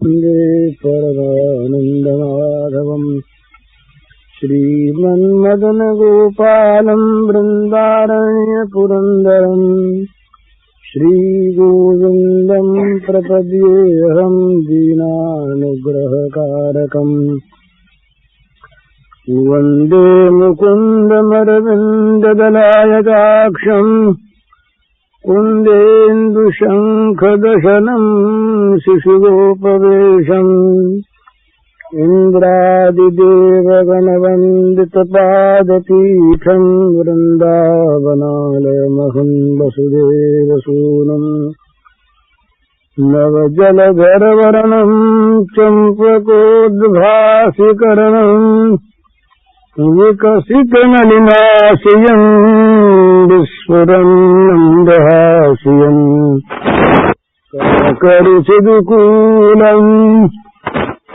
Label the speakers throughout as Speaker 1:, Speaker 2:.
Speaker 1: वन्दे परमानन्दमाधवम् श्रीमन्मदनगोपालम् वृन्दारण्यपुरन्दरम् श्रीगोविन्दम् प्रपद्येऽहम् दीनानुग्रहकारकम् वन्दे मुकुन्दमरविन्ददलायताक्षम् कुन्देन्दुशङ्खदशनम् शिशुगोपवेशम् इन्द्रादिदेवगणवन्दितपादपीठम् वृन्दावनालयमहम् वसुदेवसूनम् नवजलधरवर्णम् चम्पकोद्भासिकरणम् विकसितनलिनाशयम् विस्फुरन्नन्दहास्यम् करकरुचिदुकूलम्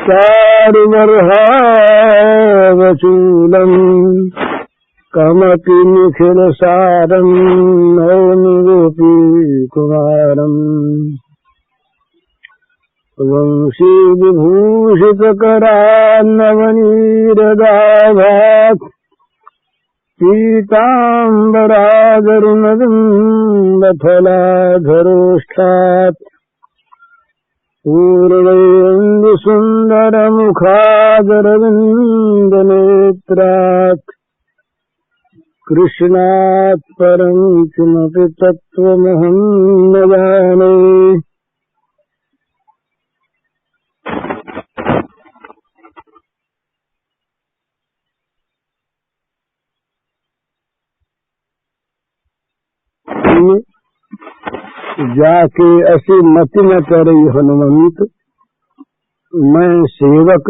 Speaker 1: चारुबर्हावचूलम् कमपि निखिलसारम् नौमि गोपीकुमारम् वंशीविभूषितकरान्नवनीरदाभात् पीताम्बरादरुणबिम्बफलाधरोष्ठात् पूर्णेन्दुसुन्दरमुखादरविन्दनेत्रात् कृष्णात् परं किमपि तत्त्वमहं न जाने। जाके असी मति न करे हनुमंत, मैं सेवक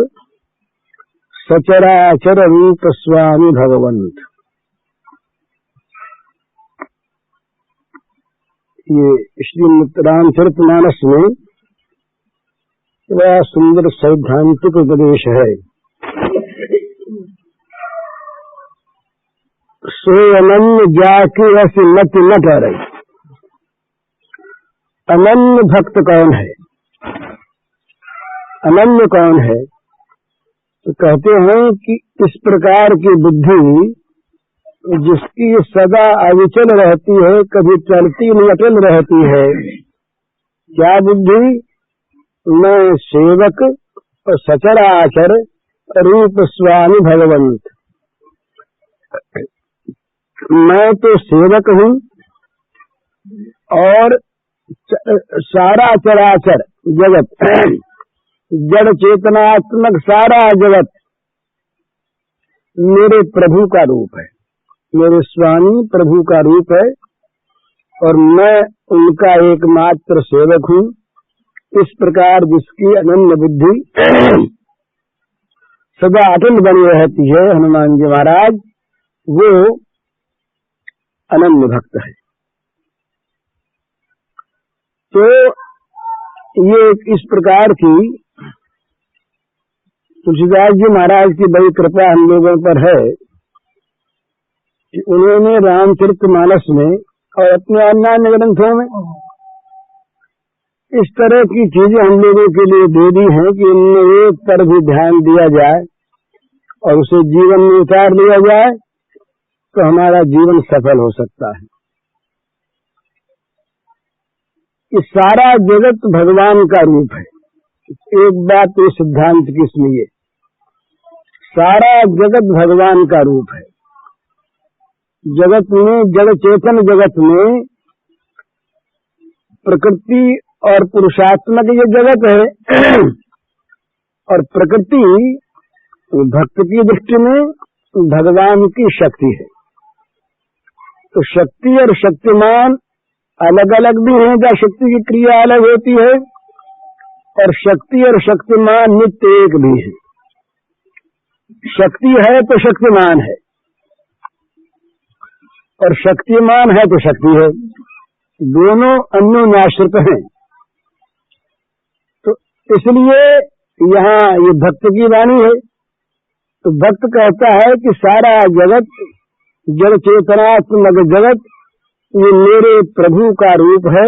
Speaker 1: सचराचर रूप स्वामी भगवंत। ये श्रीमद् रामचरितमानस में बड़ा सुंदर सैद्धांतिक उपदेश है। सो अनन्य जाके असी मति न करे। अनन्य भक्त कौन है? अनन्य कौन है? तो कहते हैं कि इस प्रकार की बुद्धि जिसकी सदा अविचल रहती है, कभी चलती नहीं अटल रहती है। क्या बुद्धि? मैं सेवक और सचराचर रूप स्वामी भगवंत। मैं तो सेवक हूँ और सारा चराचर जगत, जड़ चेतनात्मक सारा जगत मेरे प्रभु का रूप है, मेरे स्वामी प्रभु का रूप है और मैं उनका एकमात्र सेवक हूँ। इस प्रकार जिसकी अनन्य बुद्धि सदा अटल बनी रहती है, हनुमान जी महाराज, वो अनन्य भक्त है। तो ये इस प्रकार की तुलसीदास जी महाराज की बड़ी कृपा हम लोगों पर है कि उन्होंने रामचरितमानस में और अपने अन्य ग्रंथों में इस तरह की चीजें हम लोगों के लिए दे दी हैं कि इनमें एक पर भी ध्यान दिया जाए और उसे जीवन में उतार लिया जाए तो हमारा जीवन सफल हो सकता है। ये सारा जगत भगवान का रूप है। एक बात तो सिद्धांत की सुनिए, सारा जगत भगवान का रूप है। जगत में, जड़ चेतन जगत में प्रकृति और पुरुषात्मक ये जगत है और प्रकृति भक्त की दृष्टि में भगवान की शक्ति है। तो शक्ति और शक्तिमान अलग अलग भी हैं, जहाँ शक्ति की क्रिया अलग होती है, और शक्ति और शक्तिमान नित्य एक भी है। शक्ति है तो शक्तिमान है और शक्तिमान है तो शक्ति है, दोनों अन्योन्याश्रित हैं। तो इसलिए यहाँ ये भक्त की वाणी है। तो भक्त कहता है कि सारा जगत, जड़ चेतनात्मक जगत, ये मेरे प्रभु का रूप है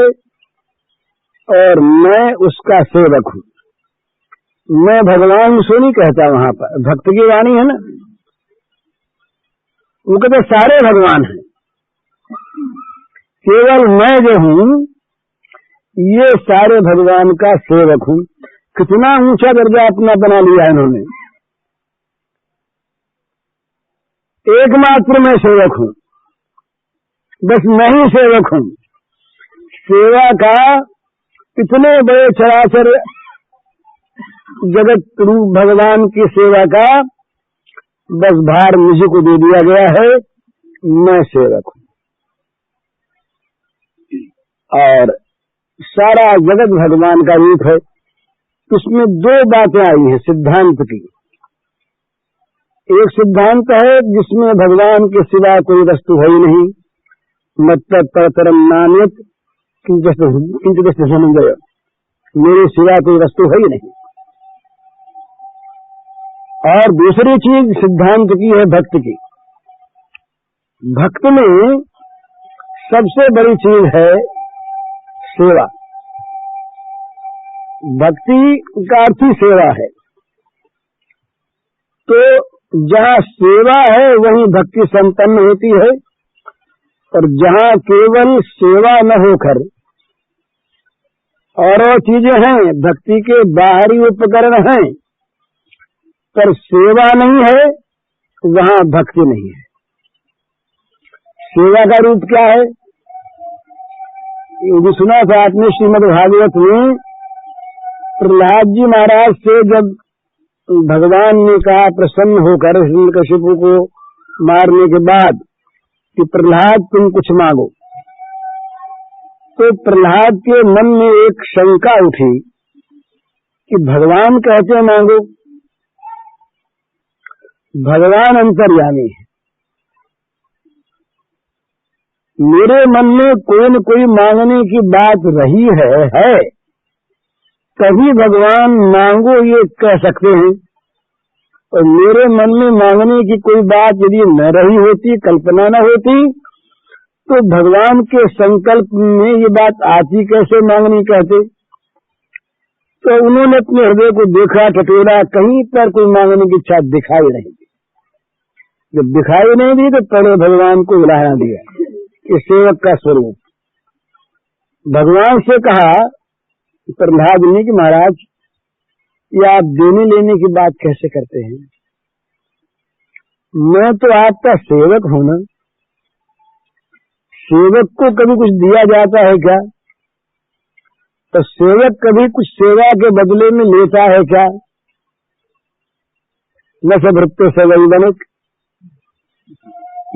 Speaker 1: और मैं उसका सेवक हूँ। मैं भगवान सो नहीं कहता, वहां पर भक्त की वाणी है ना, वो कहते सारे भगवान हैं, केवल मैं जो हूं ये सारे भगवान का सेवक हूं। कितना ऊंचा दर्जा अपना बना लिया इन्होंने। एकमात्र मैं सेवक हूं, बस मैं ही सेवक हूं। सेवा का इतने बड़े चराचर जगत रूप भगवान की सेवा का बस भार मुझे को दे दिया गया है, मैं सेवक हूं। और सारा जगत भगवान का रूप है। इसमें दो बातें आई हैं सिद्धांत की। एक सिद्धांत है जिसमें भगवान के सिवा कोई वस्तु है ही नहीं, मत्तरम नान्यत किंचित समन्वय, मेरे सिवा कोई वस्तु है ही नहीं। और दूसरी चीज सिद्धांत की है भक्त की। भक्त में सबसे बड़ी चीज है सेवा। भक्ति का अर्थ ही सेवा है। तो जहाँ सेवा है वहीं भक्ति संपन्न होती है, और जहाँ केवल सेवा न होकर और चीजें हैं, भक्ति के बाहरी उपकरण हैं, पर सेवा नहीं है, वहां भक्ति नहीं है। सेवा का रूप क्या है? ये भी सुना था आपने श्रीमद् भागवत में, प्रहलाद जी महाराज से जब भगवान ने कहा प्रसन्न होकर हिरण्यकशिपु को मारने के बाद कि प्रहलाद तुम कुछ मांगो, तो प्रहलाद के मन में एक शंका उठी कि भगवान कहते मांगो, भगवान अंतर्यामी है, मेरे मन में कोई न कोई मांगने की बात रही है तभी भगवान मांगो ये कह सकते हैं, और मेरे मन में मांगने की कोई बात यदि न रही होती, कल्पना न होती, तो भगवान के संकल्प में ये बात आती कैसे मांगनी कहते। तो उन्होंने अपने हृदय को देखा, टटोला, कहीं पर कोई मांगने की इच्छा दिखाई नहीं दी। जब दिखाई नहीं दी तो पहले भगवान को हिलाया दिया कि सेवक का स्वरूप। भगवान से कहा प्रहलाद ने कि महाराज ये आप देने लेने की बात कैसे करते हैं, मैं तो आपका सेवक हूं ना, सेवक को कभी कुछ दिया जाता है क्या? तो सेवक कभी कुछ सेवा के बदले में लेता है क्या? न सभृत्य सेवक,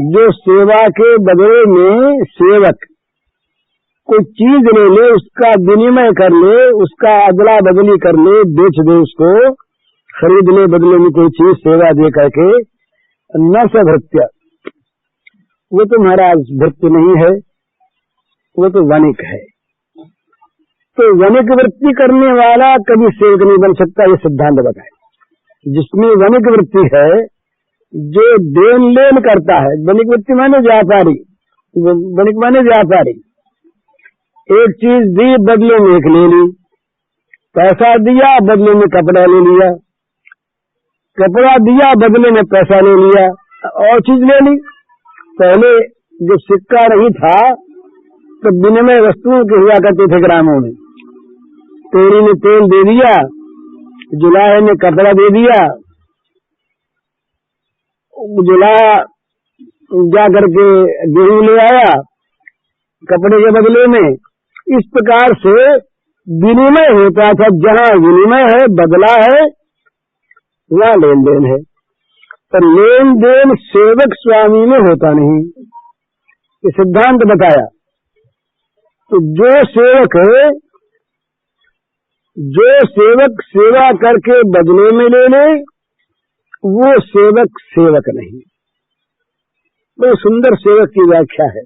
Speaker 1: जो सेवा के बदले में सेवक कोई चीज ले ले, उसका विनिमय कर ले, उसका अदला बदली कर ले, बेच दे, उसको खरीद ले, बदले में कोई चीज सेवा दे करके, न सभृत्य, वो तो महाराज भृत्य नहीं है, वो तो वणिक है। तो वणिक वृत्ति करने वाला कभी सेवक नहीं बन सकता, ये सिद्धांत बताए। जिसमें वणिक वृत्ति है, जो देन लेन करता है, वणिक वृत्ति माने व्यापारी, वणिक माने व्यापारी, एक चीज दी बदले में एक ले ली, पैसा दिया बदले में कपड़ा ले लिया, कपड़ा दिया बदले में पैसा ले लिया, और चीज ले ली। पहले जब सिक्का नहीं था तो विनिमय वस्तुओं के हुआ करते थे ग्रामों में। तेरी ने तेल दे दिया, जुलाहे ने कपड़ा दे दिया, जुलाहा जा करके गेहूं ले आया कपड़े के बदले में। इस प्रकार से विनिमय होता था। जहाँ विनिमय है, बदला है, वहाँ लेन देन है, पर लेन देन सेवक स्वामी में होता नहीं, ये सिद्धांत बताया। तो जो सेवक सेवा करके बदले में ले ले, वो सेवक सेवक नहीं। तो सुंदर सेवक की व्याख्या है।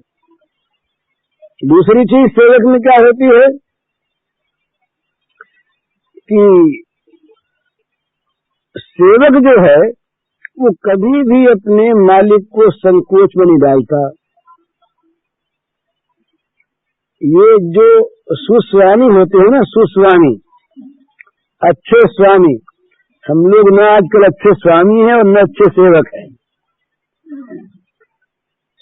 Speaker 1: दूसरी चीज सेवक में क्या होती है कि सेवक जो है वो कभी भी अपने मालिक को संकोच में नहीं डालता। ये जो सुस्वामी होते हैं ना, सुस्वामी, अच्छे स्वामी, हम लोग न आजकल अच्छे स्वामी हैं और न अच्छे सेवक हैं।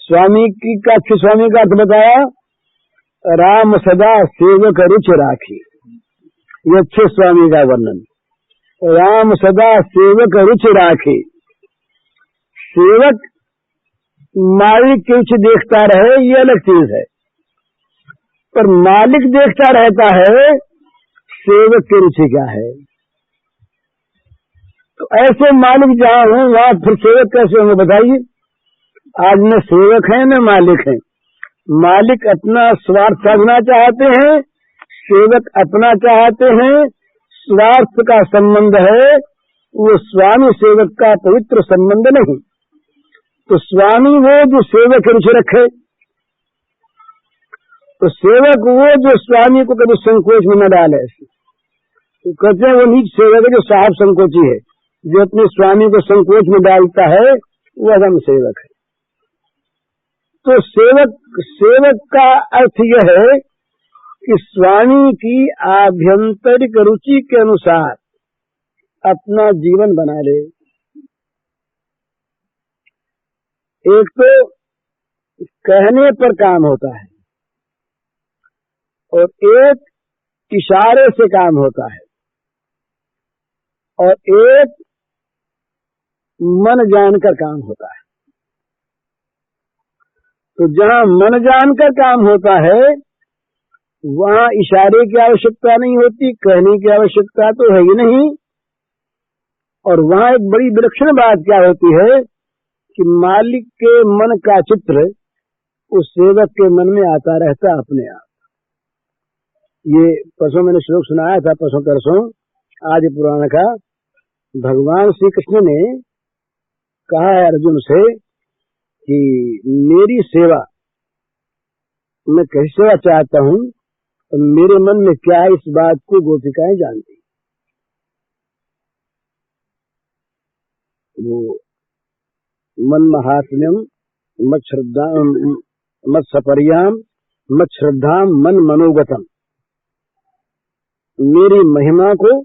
Speaker 1: स्वामी का अच्छे स्वामी का अर्थ बताया, राम सदा सेवक रुचि राखी, ये अच्छे स्वामी का वर्णन। राम सदा सेवक रुचि राखी, सेवक मालिक की रुचि देखता रहे ये अलग चीज है, पर मालिक देखता रहता है सेवक की रुचि क्या है। तो ऐसे मालिक जहां हो वहां फिर सेवक कैसे होंगे बताइए। आज न सेवक है न मालिक है। मालिक अपना स्वार्थ साधना चाहते हैं, सेवक अपना चाहते हैं, स्वार्थ का संबंध है, वो स्वामी सेवक का पवित्र संबंध नहीं। तो स्वामी वो जो सेवक रुचि रखे, तो सेवक वो जो स्वामी को कभी संकोच में न डाले। तो कहते हैं वो नीच सेवक है जो साहब संकोची है, जो अपने स्वामी को संकोच में डालता है वो अधम सेवक है। तो सेवक का अर्थ यह है कि स्वामी की आभ्यंतरिक रुचि के अनुसार अपना जीवन बना ले। एक तो कहने पर काम होता है और एक इशारे से काम होता है और एक मन जानकर काम होता है। तो जहां मन जानकर काम होता है वहां इशारे की आवश्यकता नहीं होती, कहने की आवश्यकता तो है ही नहीं। और वहां एक बड़ी विलक्षण बात क्या होती है कि मालिक के मन का चित्र उस सेवक के मन में आता रहता अपने आप। ये परसों मैंने श्लोक सुनाया था, परसों तरसों आज पुराण का। भगवान श्री कृष्ण ने कहा है अर्जुन से कि मेरी सेवा, मैं कैसी सेवा चाहता हूं तो मेरे मन में क्या है इस बात को गोपिकाएं जानती। वो मन महात्म्यम मत श्रद्धा मत सपर्याम मत श्रद्धाम मन मनोगतम, मेरी महिमा को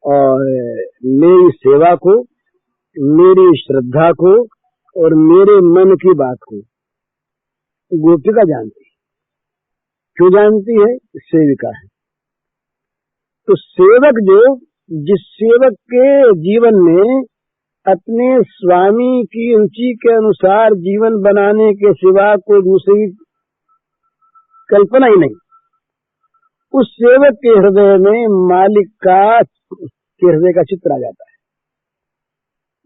Speaker 1: और मेरी सेवा को, मेरी श्रद्धा को और मेरे मन की बात को गोपिका जानती। क्यों जानती है? सेविका है। तो सेवक जो, जिस सेवक के जीवन में अपने स्वामी की रुचि के अनुसार जीवन बनाने के सिवा कोई दूसरी कल्पना ही नहीं, उस सेवक के हृदय में मालिक का हृदय का चित्र आ जाता है।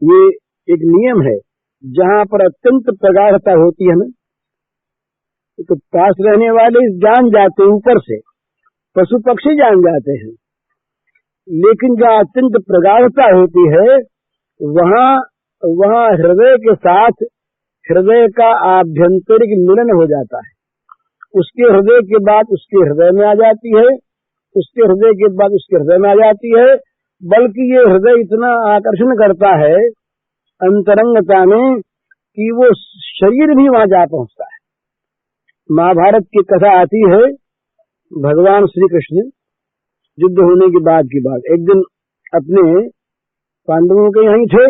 Speaker 1: ये एक नियम है। जहां पर अत्यंत प्रगाढ़ता होती है ना, तो पास रहने वाले जान जाते हैं, ऊपर से पशु पक्षी जान जाते हैं, लेकिन जहां अत्यंत प्रगाढ़ता होती है वहां हृदय के साथ हृदय का आभ्यंतरिक मिलन हो जाता है। उसके हृदय के बाद उसके हृदय में आ जाती है, उसके हृदय के बाद उसके हृदय में आ जाती है। बल्कि ये हृदय इतना आकर्षण करता है अंतरंगता में कि वो शरीर भी वहां जा पहुंचता है। महाभारत की कथा आती है, भगवान श्री कृष्ण युद्ध होने के बाद की बात, एक दिन अपने पांडवों के यहीं थे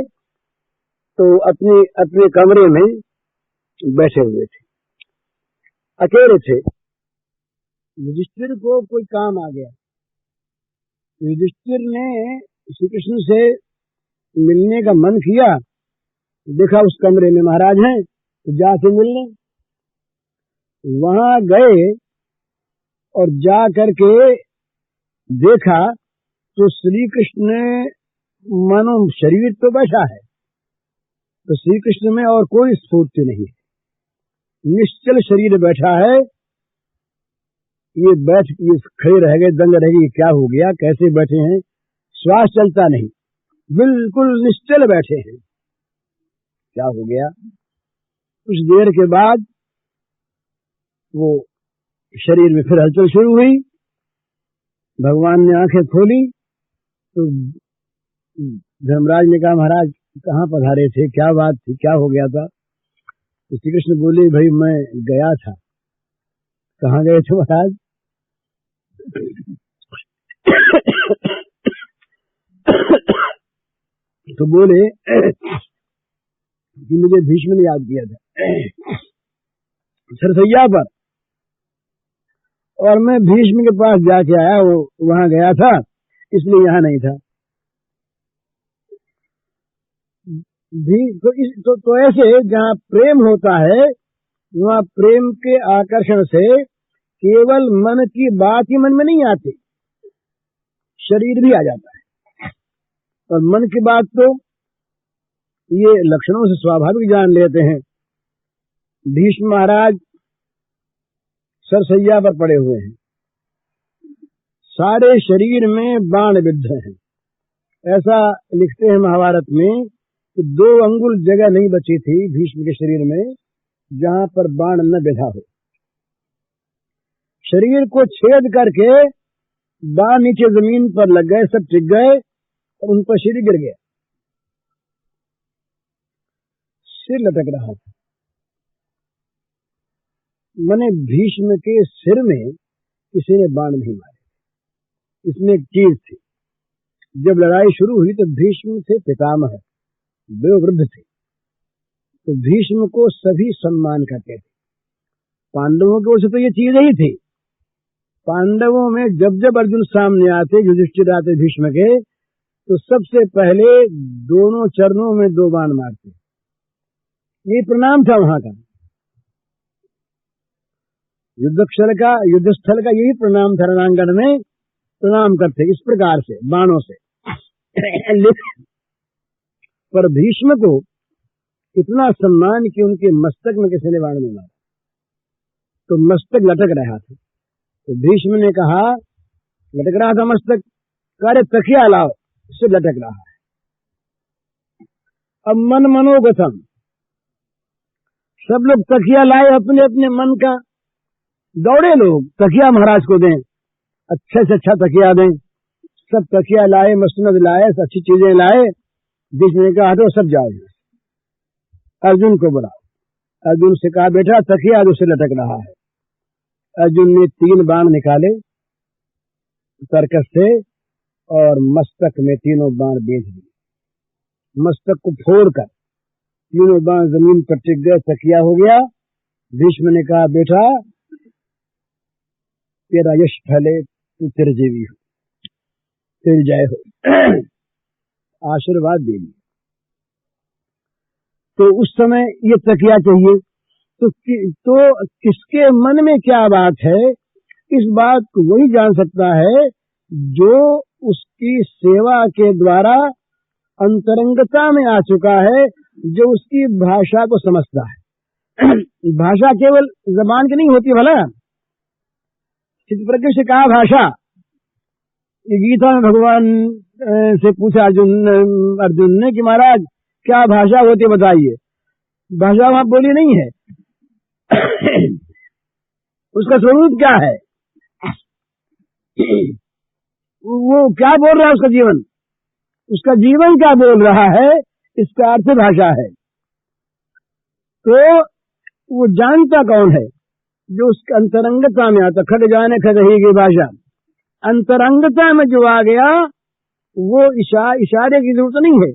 Speaker 1: तो अपने कमरे में बैठे हुए थे, अकेले थे। युधिष्ठिर को कोई काम आ गया। युधिष्ठिर ने श्री कृष्ण से मिलने का मन किया, देखा उस कमरे में महाराज हैं तो जाके मिलने। वहां गए और जा करके देखा तो श्री कृष्ण मानो शरीर तो बैठा है, तो श्री कृष्ण में और कोई स्फूर्ति नहीं है, निश्चल शरीर बैठा है। ये खड़े रह गए, दंग रह गई, क्या हो गया, कैसे बैठे हैं, श्वास चलता नहीं, बिल्कुल निश्चल बैठे हैं, क्या हो गया। कुछ देर के बाद वो शरीर में फिर हलचल शुरू हुई। भगवान ने आंखें खोली तो धर्मराज ने कहा महाराज कहाँ पधारे थे, क्या बात थी, क्या हो गया था। तो श्री कृष्ण बोले भाई मैं गया था। कहाँ गए थे महाराज? तो बोले कि मुझे भीष्म ने याद किया था सरसैया पर, और मैं भीष्म के पास जाके आया, वो वहां गया था इसलिए यहाँ नहीं था। तो ऐसे जहाँ प्रेम होता है वहाँ प्रेम के आकर्षण से केवल मन की बात ही मन में नहीं आती, शरीर भी आ जाता है। और मन की बात तो ये लक्षणों से स्वाभाविक जान लेते हैं। भीष्म महाराज सरसैया पर पड़े हुए हैं, सारे शरीर में बाण बिद्ध हैं। ऐसा लिखते हैं महाभारत में कि 2 अंगुल जगह नहीं बची थी भीष्म के शरीर में जहां पर बाण न बिधा हो। शरीर को छेद करके बाण नीचे जमीन पर लग गए, सब टिक गए और उन पर शरीर गिर गया, सिर लटक रहा था। मैंने भीष्म के सिर में किसी ने बाण नहीं मारे, इसमें एक चीज थी। जब लड़ाई शुरू हुई तो भीष्म थे पितामह, वे वृद्ध थे, तो भीष्म को सभी सम्मान करते थे। पांडवों की ओर से तो ये चीज ही थी। पांडवों में जब जब अर्जुन सामने आते, युधिष्ठिर आते भीष्म के, तो सबसे पहले दोनों चरणों में 2 बाण मारते। ये प्रणाम था वहां का, युद्धस्थल का यही प्रणाम था। रणांगण में प्रणाम करते इस प्रकार से बाणों से। पर भीष्म को इतना सम्मान कि उनके मस्तक में किसी ने बाण नहीं मारा, तो मस्तक लटक रहा था। तो भीष्म ने कहा, लटक रहा था मस्तक, अरे तकिया लाओ, इससे लटक रहा है। अब मन मनोगतम, सब लोग तकिया लाए, अपने अपने मन का दौड़े लोग तकिया महाराज को दें, अच्छे से अच्छा तकिया दें। सब तकिया लाए, मसनद लाए, अच्छी चीजें लाए। भीष्म ने कहा तो सब जाओ, अर्जुन को बुलाओ। अर्जुन से कहा, बेटा तकिया जो से लटक रहा है। अर्जुन ने 3 बाण निकाले तरकस से और मस्तक में तीनों बाण बेच दिए। मस्तक को फोड़कर तीनों बाण जमीन पर टिक गए, तकिया हो गया। भीष्म ने कहा, बेटा तेरा यश फले, तू चिरंजीवी हो, तेरी जय हो, आशीर्वाद दे दिए। तो उस समय ये तकिया चाहिए, तो किसके मन में क्या बात है, इस बात को वही जान सकता है जो उसकी सेवा के द्वारा अंतरंगता में आ चुका है, जो उसकी भाषा को समझता है। भाषा केवल जबान की नहीं होती, भला चित्तप्रज्ञ से कहा भाषा। ये गीता में भगवान से पूछा अर्जुन ने कि महाराज क्या भाषा होती है बताइए। भाषा वहां बोली नहीं है, उसका स्वरूप क्या है, वो क्या बोल रहा है, उसका जीवन क्या बोल रहा है, इसका अर्थ भाषा है। तो वो जानता कौन है, जो उसके अंतरंगता में आता। खग जाने खगही की भाषा, अंतरंगता में जो आ गया वो इशारे की जरूरत नहीं है,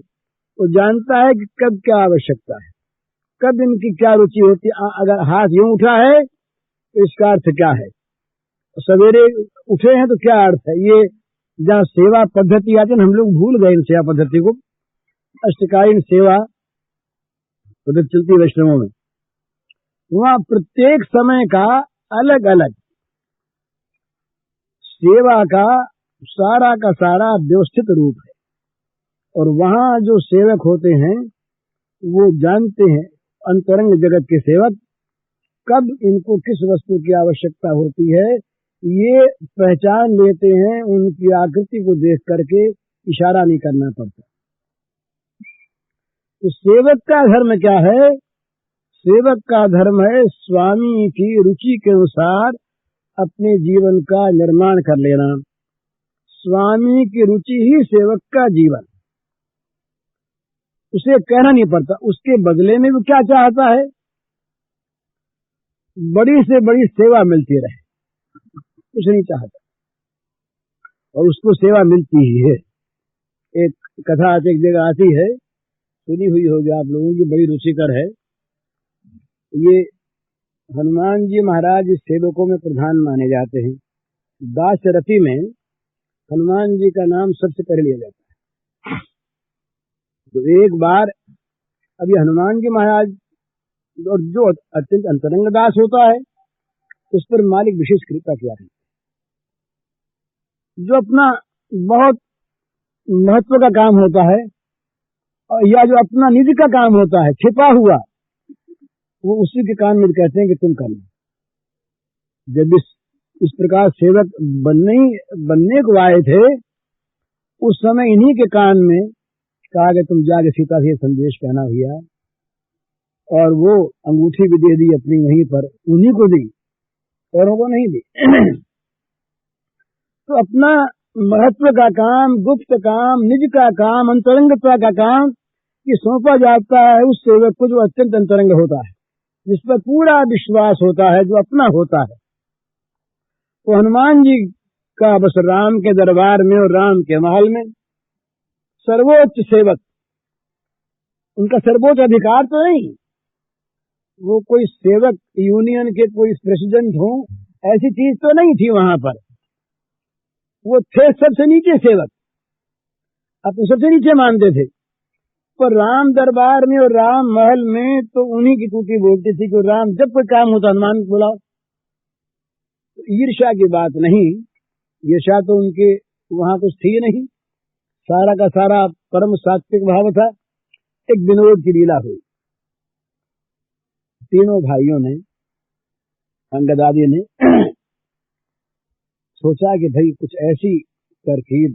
Speaker 1: वो जानता है कि कब क्या आवश्यकता है, कब इनकी क्या रुचि होती है। अगर हाथ यूं उठा है तो इसका अर्थ क्या है, सवेरे उठे हैं तो क्या अर्थ है। ये जहाँ सेवा पद्धति आती है, हम लोग भूल गए इन सेवा पद्धति को। अष्टकालीन सेवा पद्धति चलती वैष्णवों में, वहाँ प्रत्येक समय का अलग अलग सेवा का सारा व्यवस्थित रूप है। और वहाँ जो सेवक होते हैं वो जानते हैं, अंतरंग जगत के सेवक, कब इनको किस वस्तु की आवश्यकता होती है ये पहचान लेते हैं। उनकी आकृति को देख करके इशारा नहीं करना पड़ता। तो सेवक का धर्म क्या है, सेवक का धर्म है स्वामी की रुचि के अनुसार अपने जीवन का निर्माण कर लेना। स्वामी की रुचि ही सेवक का जीवन, उसे कहना नहीं पड़ता। उसके बदले में वो क्या चाहता है, बड़ी से बड़ी सेवा मिलती रहे, कुछ नहीं चाहता, और उसको सेवा मिलती ही है। एक कथा एक जगह आती है, सुनी हुई होगी आप लोगों की, बड़ी रुचिकर है। ये हनुमान जी महाराज सेवकों में प्रधान माने जाते हैं। दाशरथी में हनुमान जी का नाम सबसे पहले लिया जाता है। तो एक बार अभी हनुमान जी महाराज और जो अत्यंत अंतरंग दास होता है उस पर मालिक विशेष कृपा किया है। जो अपना बहुत महत्व का काम होता है या जो अपना निधि का काम होता है छिपा हुआ, वो उसी के कान में कहते हैं कि तुम करना। जब इस प्रकार सेवक बनने को आए थे, उस समय इन्हीं के कान में कहा कि तुम जाके सीता से संदेश कहना भैया, और वो अंगूठी भी दे दी अपनी वहीं पर, उन्हीं को दी, औरों को नहीं दी। तो अपना महत्व का काम, गुप्त काम, निज का काम, अंतरंगता का काम ये सौंपा जाता है उस सेवक को जो अत्यंत अंतरंग होता है, जिस पर पूरा विश्वास होता है, जो अपना होता है। तो हनुमान जी का बस राम के दरबार में और राम के महल में सर्वोच्च सेवक, उनका सर्वोच्च अधिकार तो नहीं, वो कोई सेवक यूनियन के कोई प्रेसिडेंट हो ऐसी चीज तो नहीं थी वहां पर। वो थे सबसे नीचे सेवक, अपने सबसे नीचे मानते थे। पर राम दरबार में और राम महल में तो उन्हीं की टूटी बोलती थी कि राम जब कोई काम होता हनुमान को बुलाओ। तो ईर्ष्या की बात नहीं, ईर्ष्या तो उनके वहां कुछ थी नहीं, सारा का सारा परम सात्विक भाव था। एक विनोद की लीला हुई। तीनों भाइयों ने, अंगद आदि ने सोचा कि भाई कुछ ऐसी तरकीब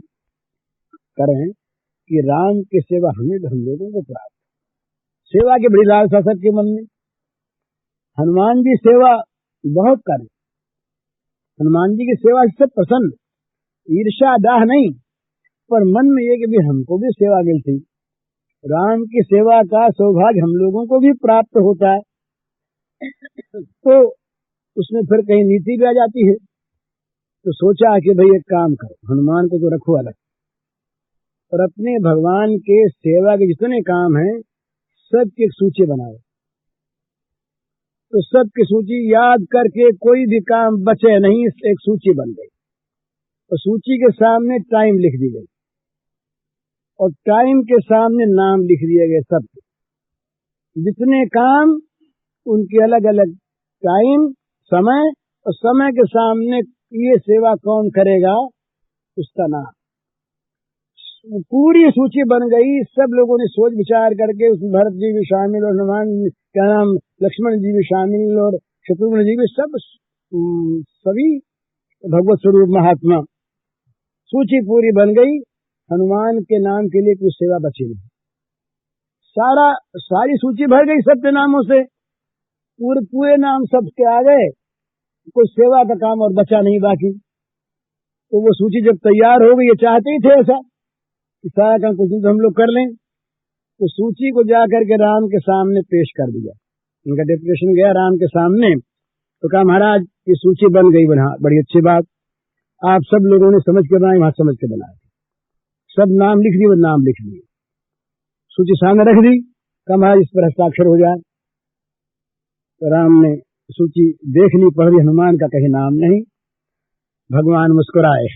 Speaker 1: करें कि राम की सेवा हमें हम लोगों को प्राप्त। सेवा की बड़ी लालसा सबके मन में। हनुमान जी सेवा बहुत करें, हनुमान जी की सेवा से प्रसन्न, ईर्ष्या दाह नहीं, पर मन में ये कि भी हमको भी सेवा मिलती, राम की सेवा का सौभाग्य हम लोगों को भी प्राप्त होता है। तो उसमें फिर कहीं नीति भी आ जाती है। तो सोचा कि भाई एक काम करो, हनुमान को तो रखो अलग, और अपने भगवान के सेवा के जितने काम हैं सबकी एक सूची बनाओ। तो सबकी सूची याद करके कोई भी काम बचे नहीं, एक सूची बन गई। और सूची के सामने टाइम लिख दी गई, और टाइम के सामने नाम लिख दिए गए। सब जितने काम उनके अलग अलग टाइम, समय, और समय के सामने ये सेवा कौन करेगा उसका नाम। पूरी सूची बन गई। सब लोगों ने सोच विचार करके, उसमें भरत जी भी शामिल और हनुमान क्या नाम लक्ष्मण जी भी शामिल और शत्रुघ्न जी भी, सब सभी भगवत स्वरूप महात्मा। सूची पूरी बन गई। हनुमान के नाम के लिए कुछ सेवा बची नहीं। सारी सूची भर गई सबके नामों से, पूरे नाम सबके आ गए, कोई सेवा का काम और बचा नहीं बाकी। तो वो सूची जब तैयार हो गई, ये चाहते ही थे ऐसा कि सारा काम कुछ दिन तो हम लोग कर लें। तो सूची को जाकर के राम के सामने पेश कर दिया। उनका डेपुटेशन गया राम के सामने, तो कहा महाराज ये सूची बन गई, बना बड़ी अच्छी बात, आप सब लोगों ने समझ के बनाई, वहां समझ के बनाए, सब नाम लिख दिए, वो नाम लिख दिए, सूची सामने रख दी। कहा महाराज इस पर हस्ताक्षर हो जाए। तो राम ने सूची देख ली, पढ़ ली, हनुमान का कहीं नाम नहीं। भगवान मुस्कुराए,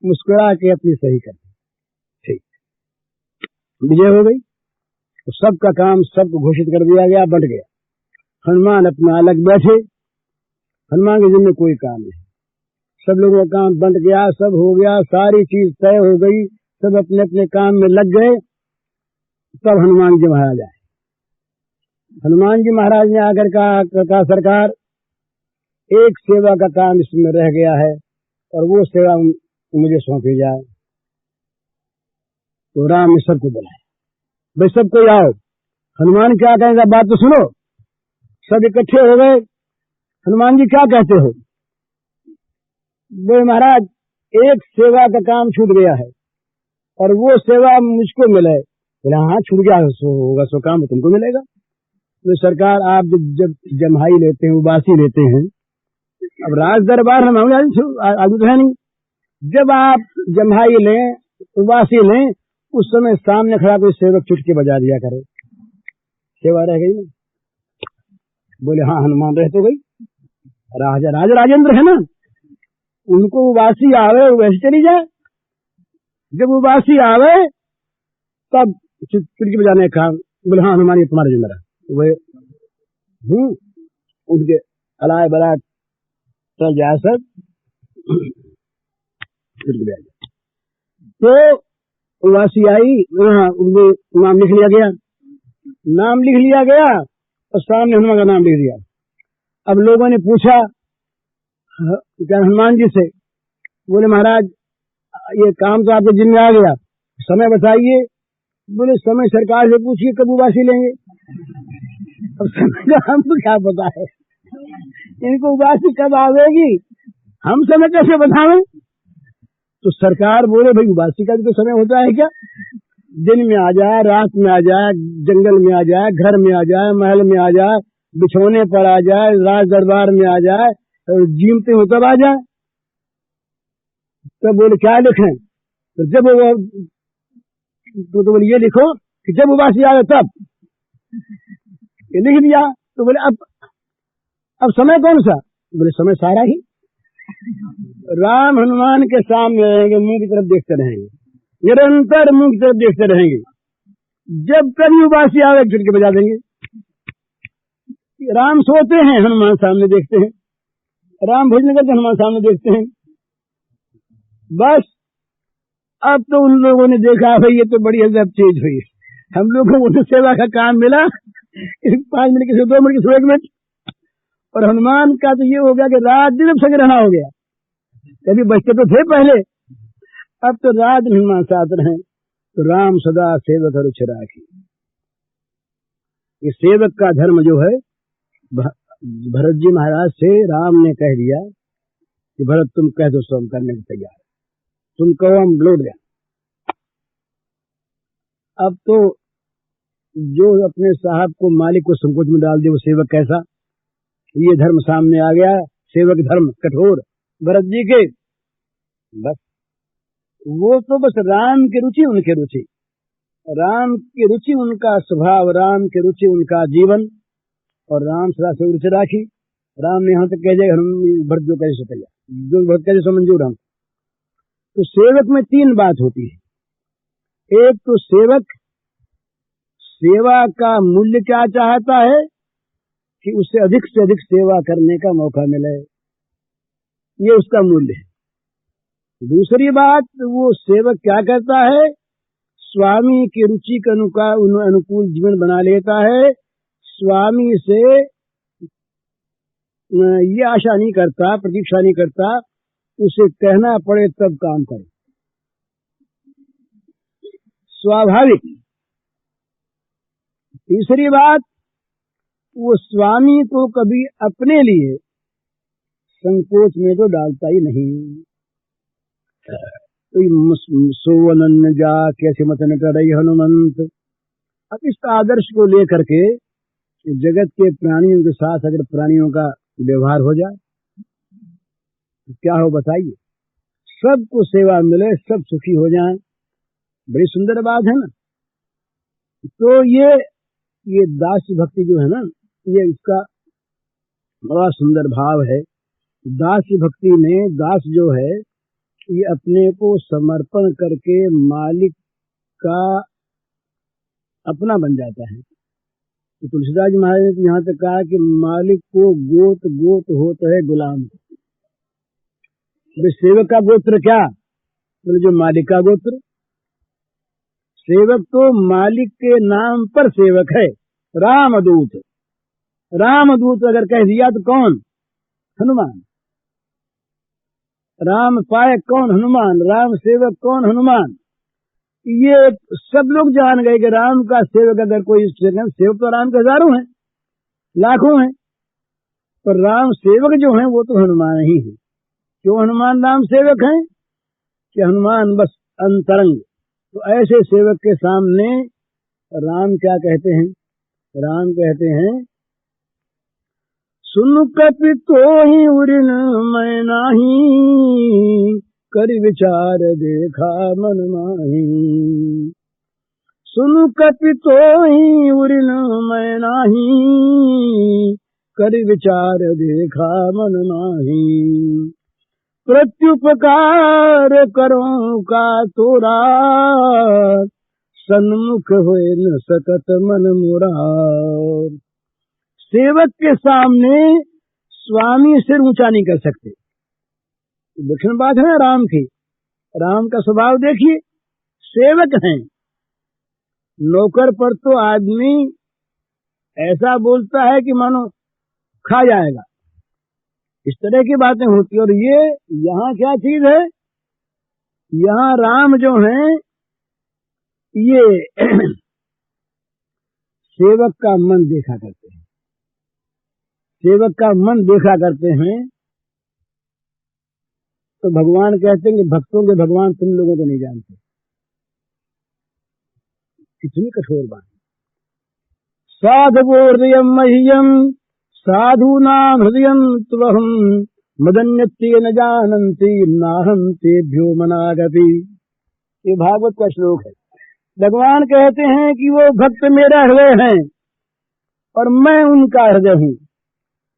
Speaker 1: मुस्कुरा के अपनी सही कर दी। ठीक, विजय हो गई। तो सबका काम सबको घोषित कर दिया गया, बंट गया। हनुमान अपना अलग बैठे, हनुमान के जिम्मे कोई काम नहीं। सब लोगों का काम बंट गया, सब हो गया, सारी चीज तय हो गई, सब अपने अपने काम में लग गए। तब हनुमान जी महाराज आए। हनुमान जी महाराज ने आकर कहा सरकार एक सेवा का काम इसमें रह गया है और वो सेवा मुझे सौंपी जाए। तो राम ने सबको बुलाया, भाई सबको आओ, हनुमान क्या कहेगा बात तो सुनो। सब इकट्ठे हो गए। हनुमान जी क्या कहते हो? बोले महाराज एक सेवा का काम छूट गया है और वो सेवा मुझको मिले। बोले हाँ छूट गया होगा, सो काम तुमको मिलेगा। तो सरकार आप जब जम्हाई लेते हैं, उबासी लेते हैं, अब राज दरबार हम आदमी तो है नहीं, जब आप जम्हाई लें, उबासी लें, उस समय सामने खड़ा कोई सेवक चुटकी बजा दिया करे, सेवा रह गई ना। बोले हाँ हनुमान रह तो गई, राजा राजेंद्र है ना, उनको उबासी आवे वैसे चली जाए, जब उबासी आवे तब चुटकी बजाने का। बोले हाँ हनुमान ये तुम्हारा जिम्मेदार है। वे उनके अलाय बलाय चल जाए सब, चुटकी बजा। तो उबासी आई, उनको नाम लिख लिया गया, नाम लिख लिया गया और सामने हनुमान का नाम लिख दिया। अब लोगों ने पूछा क्या हनुमान जी से, बोले महाराज ये काम तो आपके जिम्मे आ गया, समय बताइए। बोले समय सरकार से पूछिए कब उबासी लेंगे। अब समय का हमको क्या पता है, इनको उबासी कब आवेगी, हम समय कैसे बतावें। तो सरकार बोले भाई उबासी का भी तो समय होता है क्या, दिन में आ जाए, रात में आ जाए, जंगल में आ जाए, घर में आ जाए, महल में आ जाए, बिछौने पर आ जाए, राज दरबार में आ जाए, जीमते हो तब आ जाए। तब बोले क्या लिखें, तो जब वो तो बोले ये लिखो कि जब उबासी आए तब, ये लिख दिया। तो बोले अब समय कौन सा, बोले समय सारा ही, राम हनुमान के सामने रहेंगे, मुंह की तरफ देखते रहेंगे, निरंतर मुंह की तरफ देखते रहेंगे, जब कभी उबासी आवे चुटकी बजा देंगे। राम सोते हैं हनुमान सामने देखते हैं, राम भोजन करके हनुमान सामने देखते हैं। बस अब तो उन लोगों ने देखा भाई ये तो बड़ी अजब चीज हुई, हम लोगों को तो सेवा का काम मिला 5 मिनट किसी 2 मिनट किसी 1 मिनट, और हनुमान का तो ये हो गया कि रात दिन संग रहना हो गया। कभी बचते तो थे पहले, अब तो रात दिन हनुमान साथ रहे। तो राम सदा सेवक रुचि राखी, ये सेवक का धर्म जो है भरत जी महाराज से राम ने कह दिया कि भरत तुम कह दो सो हम करने को तैयार, तुम कहो हम लौट गए। अब तो जो अपने साहब को मालिक को संकोच में डाल दे वो सेवक कैसा, ये धर्म सामने आ गया, सेवक धर्म कठोर भरत जी के। बस वो तो बस राम की रुचि उनकी रुचि, राम की रुचि उनका स्वभाव, राम की रुचि उनका जीवन, और राम सदा से रुचि राखी। राम ने यहाँ तक कह दिया हम भरत जो कैसे तैयार, जो भरत कैसे सो मंजूर हम। तो सेवक में 3 बात होती है। एक तो सेवक सेवा का मूल्य क्या चाहता है कि उससे अधिक से अधिक सेवा करने का मौका मिले, ये उसका मूल्य है। दूसरी बात, वो सेवक क्या करता है, स्वामी की रुचि के अनुकूल जीवन बना लेता है, स्वामी से ये आशा नहीं करता, प्रतीक्षा नहीं करता, उसे कहना पड़े तब काम करे, स्वाभाविक। तीसरी बात, वो स्वामी को कभी अपने लिए संकोच में तो डालता ही नहीं। सोवनन जा कैसे मतन करे हनुमंत। अब इस आदर्श को लेकर के जगत के प्राणियों के साथ अगर प्राणियों का व्यवहार हो जाए तो क्या हो बताइए, सबको सेवा मिले, सब सुखी हो जाएं, बड़ी सुंदर बात है ना। तो ये दास भक्ति जो है ना, ये इसका बड़ा सुंदर भाव है। दास भक्ति में दास जो है ये अपने को समर्पण करके मालिक का अपना बन जाता है। तो तुलसीदास जी महाराज ने यहाँ तक कहा कि मालिक को गोत गोत होता है गुलाम। सेवक का गोत्र क्या, बोले जो मालिक का गोत्र। सेवक तो मालिक के नाम पर सेवक है। रामदूत, रामदूत अगर कह दिया तो कौन, हनुमान। राम पाए कौन, हनुमान। राम सेवक कौन, हनुमान। ये सब लोग जान गए कि राम का सेवक अगर कोई, सेवक तो राम के हजारों हैं, लाखों हैं, पर राम सेवक जो हैं वो तो हनुमान ही है। क्यों हनुमान राम सेवक हैं कि हनुमान बस अंतरंग। तो ऐसे सेवक के सामने राम क्या कहते हैं, राम कहते हैं सुन कपि तोहि उरिन मैं नाही, कर विचार देखा मन माही। सुनु कपितोहि उरिन मैं नाही, कर विचार देखा मन नाही। प्रत्युपकार करो का तोरा, सन्मुख होए न सकत मन मोरा। सेवक के सामने स्वामी सिर ऊंचा नहीं कर सकते। दक्षिण बात है राम की। राम का स्वभाव देखिए, सेवक हैं। नौकर पर तो आदमी ऐसा बोलता है कि मानो खा जाएगा, इस तरह की बातें होती। और ये यहाँ क्या चीज है, यहाँ राम जो हैं ये सेवक का मन देखा करते हैं, सेवक का मन देखा करते हैं। तो भगवान कहते हैं कि भक्तों के भगवान तुम लोगों को नहीं जानते। कितनी कठोर बात। साधवो हृदय मह्यम साधूनां हृदयं त्वहं, मदन्यते न जानन्ति नाहं तेभ्यो मनागपि। ये भागवत का श्लोक है। भगवान कहते हैं कि वो भक्त मेरा हृदय हैं और मैं उनका हृदय हूँ।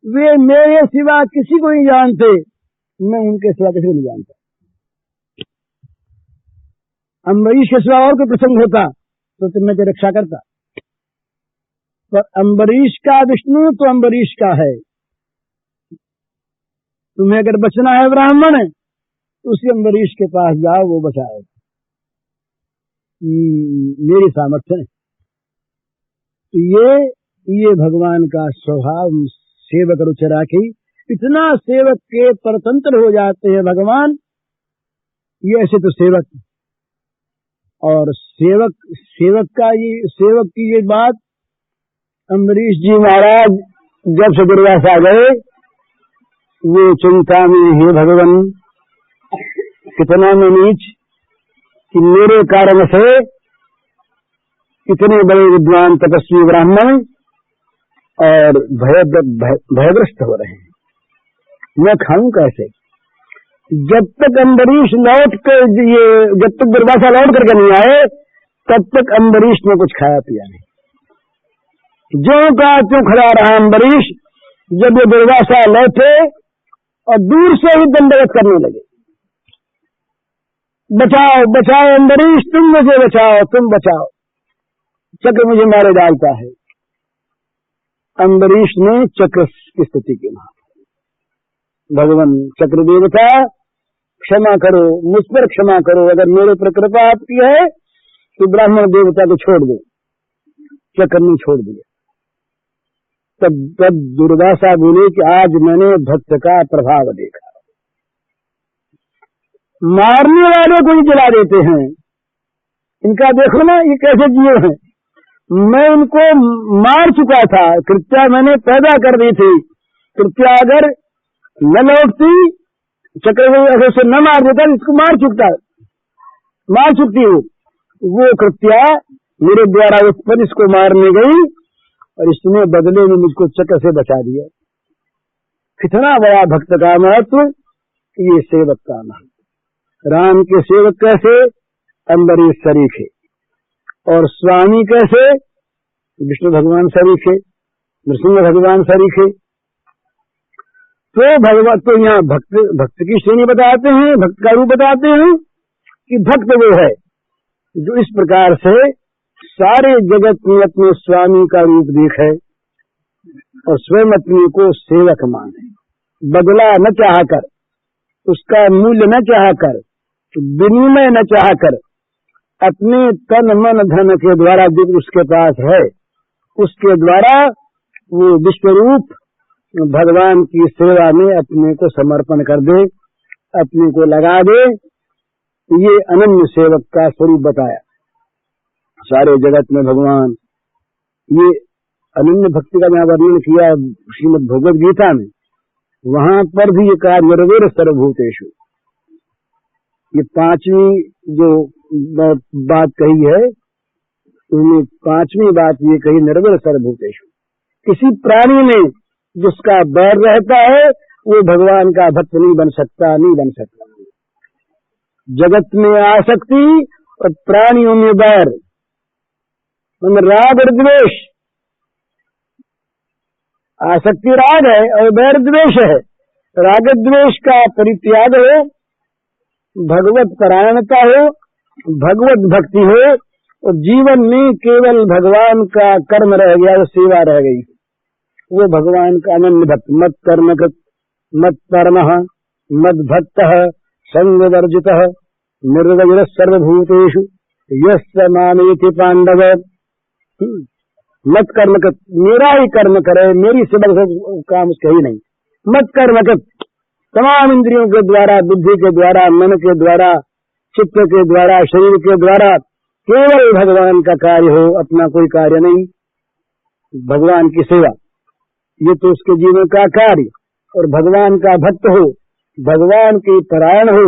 Speaker 1: वे मेरे सिवा किसी को नहीं जानते, मैं उनके सिवा किसी को नहीं जानता। अम्बरीश के सिवा और कोई प्रसंग होता तो मैं तेरी रक्षा करता, पर अम्बरीश का विष्णु तो अम्बरीश का है। तुम्हें अगर बचना है ब्राह्मण तो उसी अम्बरीश के पास जाओ, वो बचाए। मेरी सामर्थ्य नहीं। तो ये भगवान का स्वभाव, सेवक रुचि राखी। इतना सेवक के परतंत्र हो जाते हैं भगवान। ये ऐसे तो सेवक, और सेवक की ये बात अम्बरीश जी महाराज जब से दुर्वासा गए, वो चिंता में, हे भगवान कितना मैं नीच कि मेरे कारण से इतने बड़े विद्वान तपस्वी ब्राह्मण और भयग्रस्त हो रहे हैं, मैं खाऊं कैसे। जब तक अम्बरीश जब तक दुर्वासा लौट करके नहीं आए, तब तक अम्बरीश ने कुछ खाया पिया नहीं। जो का त्यों खड़ा रहा अम्बरीश। जब ये दुर्वासा लौटे और दूर से ही दंडवत करने लगे, बचाओ बचाओ अम्बरीश, तुम मुझे बचाओ, तुम बचाओ, चक्र मुझे मारे डालता है। अम्बरीश ने चक्र की स्थिति की मां, भगवान चक्र देवता क्षमा करो, मुझ पर क्षमा करो, अगर मेरे पर कृपा आपकी है तो ब्राह्मण देवता को छोड़ दो। चक्र ने छोड़ दिया। तब दुर्वासा बोले कि आज मैंने भक्त का प्रभाव देखा। मारने वाले को ही जला देते हैं। इनका देखो ना, ये कैसे जिए हैं। मैं इनको मार चुका था, कृत्या मैंने पैदा कर दी थी। कृत्या अगर न लौटती, चक्रवर्ती से न मार देता, इसको मार चुकती वो कृत्या मेरे द्वारा उत्पन्न इसको मारने गई और इसने बदले में मुझको चक्र से बचा दिया। कितना बड़ा भक्त का महत्व, ये सेवक का महत्व। राम के सेवक कैसे, अम्बरीश सरीखे, और स्वामी कैसे, विष्णु भगवान सरीखे, नृसिंह भगवान सरीखे। तो भगवान तो यहाँ भक्त की श्रेणी बताते हैं, भक्त का रूप बताते हैं कि भक्त वो है जो इस प्रकार से सारे जगत में अपने स्वामी का रूप देखे और स्वयं अपने को सेवक माने, बदला न चाहकर, उसका मूल्य न चाहकर, विनिमय न चाहकर, अपने तन मन धन के द्वारा जो उसके पास है उसके द्वारा वो विश्वरूप भगवान की सेवा में अपने को समर्पण कर दे, अपने को लगा दे। ये अनन्य सेवक का स्वरूप बताया सारे जगत में भगवान। ये अनन्य भक्ति का जहाँ वर्णन किया श्रीमद् भगवद गीता में, वहां पर भी ये कहा निर्वेर सर्वभूतेषु। ये पांचवी जो बात कही है, उन्हें पांचवी बात ये कही निर्वेर सर्वभूतेषु। किसी प्राणी में जिसका बैर रहता है वो भगवान का भक्त नहीं बन सकता, नहीं बन सकता। जगत में आसक्ति और प्राणियों में बैर, मतलब राग और द्वेष, आसक्ति राग है और वैर द्वेष है। राग द्वेष का परित्याग हो, भगवत परायणता हो, भगवत भक्ति हो, और जीवन में केवल भगवान का कर्म रह गया, वो सेवा रह गई, वो भगवान का अनन्य भक्त। मत कर्म कृत मत परम मद भक्त संग वर्जित निर्वज्र सर्वभूतेषु यस्य मामेति पांडव। मत कर्म कृत, मेरा ही कर्म करे, मेरी सेवा का काम उसका ही नहीं। मत कर्म कृत, तमाम इंद्रियों के द्वारा, बुद्धि के द्वारा, मन के द्वारा, चित्त के द्वारा, शरीर के द्वारा केवल भगवान का कार्य हो, अपना कोई कार्य नहीं, भगवान की सेवा, ये तो उसके जीवन का कार्य। और भगवान का भक्त हो, भगवान के परायण हो,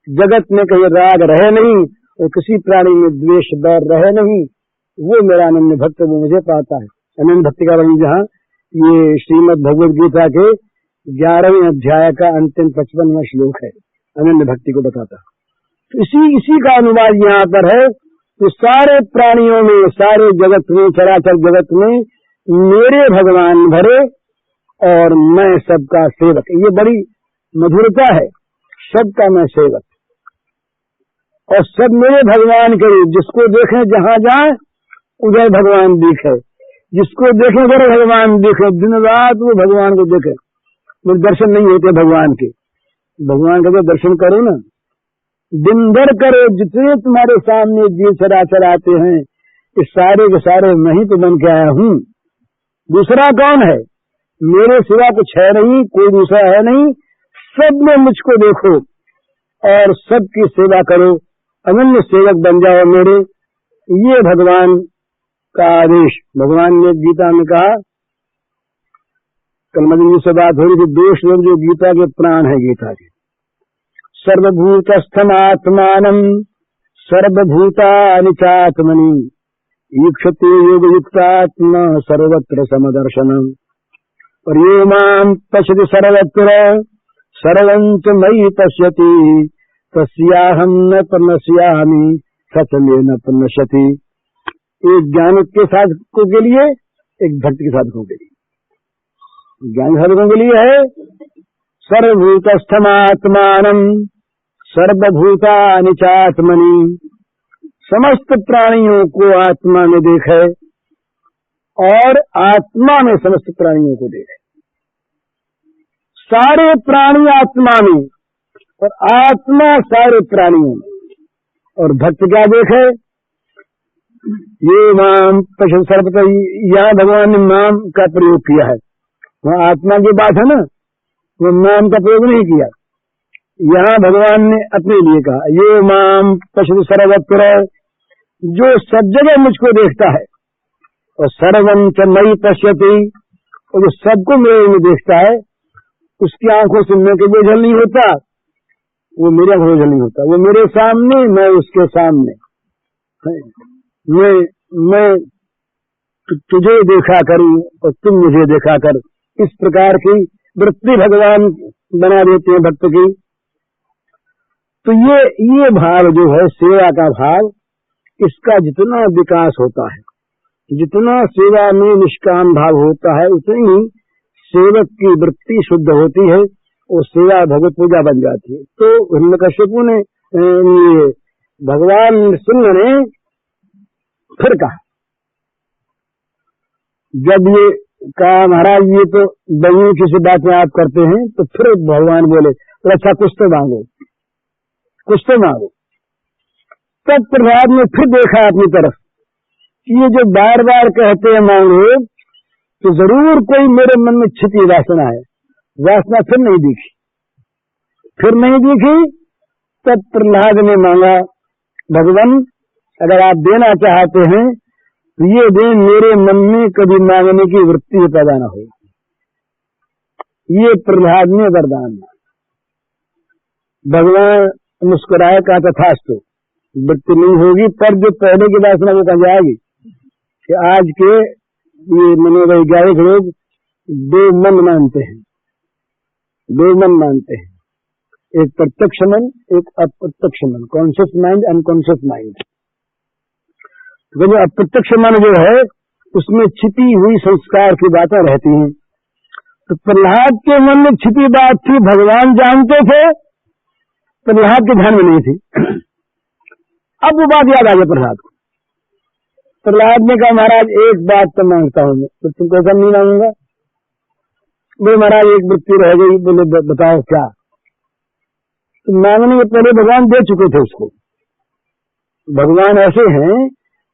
Speaker 1: जगत में कहीं राग रहे नहीं और किसी प्राणी में द्वेष बैर रहे नहीं, वो मेरा अनन्य भक्त, वो मुझे पाता है। अनन्य भक्ति का वर्णन जहाँ ये श्रीमद् भगवद गीता के 11वें अध्याय का अंतिम 55वां श्लोक है, अनन्य भक्ति को बताता है। तो इसी का अनुवाद यहाँ पर है कि सारे प्राणियों में, सारे जगत में, चराचर जगत में मेरे भगवान भरे और मैं सबका सेवक। ये बड़ी मधुरता है, सबका मैं सेवक और सब मेरे भगवान के। जिसको देखें जहाँ जाए उधर भगवान दिखे, जिसको देखें उधर भगवान दिखे, दिन रात वो भगवान को देखे। मेरे दर्शन नहीं होते भगवान के, भगवान का दर्शन करो ना, दिन भर करो। जितने तुम्हारे सामने जीव चराचर आते हैं, इस सारे के सारे मैं ही तो बन के आया हूँ, दूसरा कौन है? मेरे सिवा कुछ है नहीं, कोई दूसरा है नहीं। सब में मुझको देखो और सबकी सेवा करो, अनन्य सेवक बन जाओ मेरे। ये भगवान का आदेश। भगवान ने गीता में कहा, कल मदन जी से बात हो रही थी, दो श्लोक जो गीता के प्राण है, गीता के, सर्वभूतस्थमात्मानं सर्वभूतानि चात्मनि ईक्षते योगयुक्तात्मा सर्वत्र समदर्शनम् और यो मां पश्यति सर्वत्र सर्वं च मयि पश्यति तस्याहं न प्रणश्यामि स मे न प्रणश्यति। एक ज्ञान के साधकों के लिए, एक भक्ति के साधकों के लिए। ज्ञान साधकों के लिए है सर्वभूतस्थमात्मानं सर्वभूतानि चात्मनि, समस्त प्राणियों को आत्मा में देखे और आत्मा में समस्त प्राणियों को देखे। सारे प्राणी आत्मा में और आत्मा सारे प्राणियों में। और भक्त क्या देखे? ये माम पश्यति सर्वत्र, यहाँ भगवान ने नाम का प्रयोग किया है, वहाँ आत्मा की बात है ना, वो नाम का प्रयोग नहीं किया। यहाँ भगवान ने अपने लिए कहा, ये माम पश्यति सर्वत्र, जो सब जगह मुझको देखता है, और सर्वं च मयि पश्यति, और जो सबको मेरे में देखता है, उसकी आंखों से मैं कोई ओझल नहीं होता, वो मेरे आंखों से ओझल नहीं होता। वो मेरे सामने, मैं उसके सामने। मैं तुझे देखा करूं और तुम मुझे देखा कर, इस प्रकार की वृत्ति भगवान बना देते हैं भक्त की। तो ये भाव जो है सेवा का भाव, इसका जितना विकास होता है, जितना सेवा में निष्काम भाव होता है, उतनी ही सेवक की वृत्ति शुद्ध होती है और सेवा भगवत पूजा बन जाती है। तो हिरण्यकश्यपु ने, भगवान सिंह ने फिर कहा, जब ये कहा महाराज ये तो बहू किसी बात में आप करते हैं, तो फिर भगवान बोले, तो अच्छा कुछ तो मांगो, कुछ तो मांगो। तब प्रहलाद ने फिर देखा अपनी तरफ, ये जो बार बार कहते हैं मांगो, तो जरूर कोई मेरे मन में छिपी वासना है। वासना फिर नहीं दिखी, फिर नहीं दिखी। तब प्रहलाद ने मांगा, भगवान अगर आप देना चाहते हैं तो ये दें, मेरे मन में कभी मांगने की वृत्ति पैदा न हो। ये प्रहलाद ने वरदान मांगा। भगवान मुस्कुराए, कहा तथास्तु, वृत्ति नहीं होगी, पर जो पहले की वासना वो कहाँ जाएगी। कि आज के ये मनोवैज्ञानिक लोग दो मन मानते हैं, दो मन मानते हैं, एक प्रत्यक्ष मन, एक अप्रत्यक्ष मन, कॉन्शियस माइंड, अनकॉन्शियस माइंड। तो जो अप्रत्यक्ष मन जो है उसमें छिपी हुई संस्कार की बातें रहती हैं। तो प्रहलाद के मन में छिपी बात थी, भगवान जानते थे, प्रहलाद के ध्यान में नहीं थी। अब वो बात याद आ गई प्रहलाद को। प्रहलाद ने कहा महाराज एक बात तो मांगता हूं मैं। तो तुमको ऐसा नहीं मांगूंगा। बोले महाराज एक वृत्ति रह गई। बोले बताओ क्या। तो मांगने के पहले भगवान दे चुके थे उसको। भगवान ऐसे हैं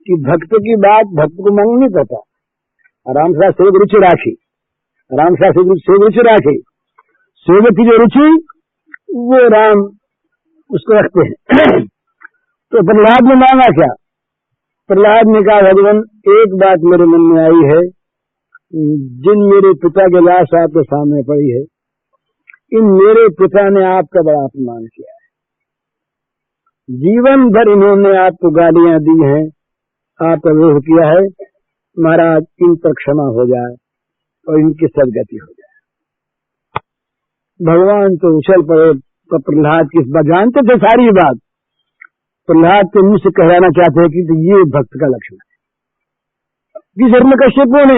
Speaker 1: कि भक्त की बात भक्त को मांगनी नहीं पड़ता। आराम से सेवक रुचि राखी, राम से सेवक रुचि राखे, सेवक की जो रुचि वो राम उसको रखते हैं। तो प्रहलाद ने मांगा क्या। प्रहलाद ने कहा भगवान एक बात मेरे मन में आई है, जिन मेरे पिता की लाश आपके सामने पड़ी है, इन मेरे पिता ने आपका बड़ा अपमान किया है। जीवन भर इन्होंने आपको गालियां दी हैं, आपका विरोध किया है। महाराज इन पर क्षमा हो जाए और इनकी सदगति हो जाए। भगवान तो उछल पड़े। तो प्रहलाद की इस बात जानते थे सारी बात। प्रहलाद के मुंह से कहना चाहते हैं कि तो ये भक्त का लक्षण है। जिस हिरण्यकश्यपु ने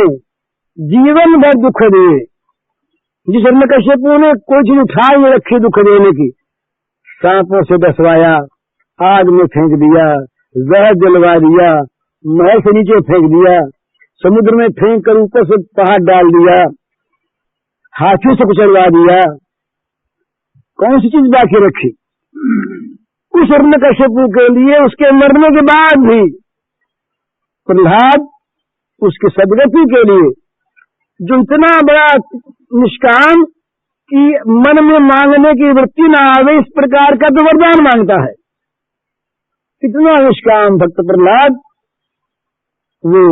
Speaker 1: जीवन भर दुख दिए, जिस हिरण्यकश्यपु ने कोई चीज उठाए में रखी दुख देने की, सांपों से डसवाया, आग में फेंक दिया, जहर जलवा दिया, महल से नीचे फेंक दिया, समुद्र में फेंक कर ऊपर से पहाड़ डाल दिया, हाथियों से कुचलवा दिया, कौन सी चीज बाकी रखी। उस हिरण्यकश्यपु के लिए उसके मरने के बाद भी प्रहलाद उसकी सदगति के लिए जो इतना बड़ा निष्काम कि मन में मांगने की वृत्ति न आवे इस प्रकार का तो वरदान मांगता है। इतना निष्काम भक्त प्रहलाद वो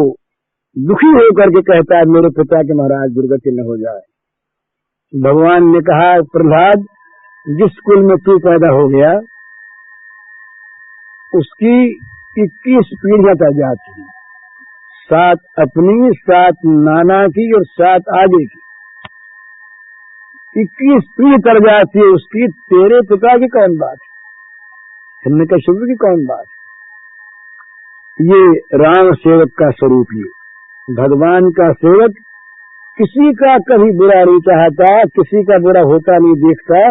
Speaker 1: दुखी होकर के कहता है मेरे पिता के महाराज दुर्गति न हो जाए। भगवान ने कहा प्रहलाद जिस कुल में तू पैदा हो गया उसकी 21 पीढ़ियां तक जाती हैं, 7 अपनी, 7 नाना की और 7 आगे की, 21 पीढ़ी तर जाती है उसकी। तेरे पिता की कौन बात है, हिरण्यकश्यप की कौन बात है। ये राम सेवक का स्वरूप ही, भगवान का सेवक किसी का कभी बुरा नहीं चाहता, किसी का बुरा होता नहीं देखता।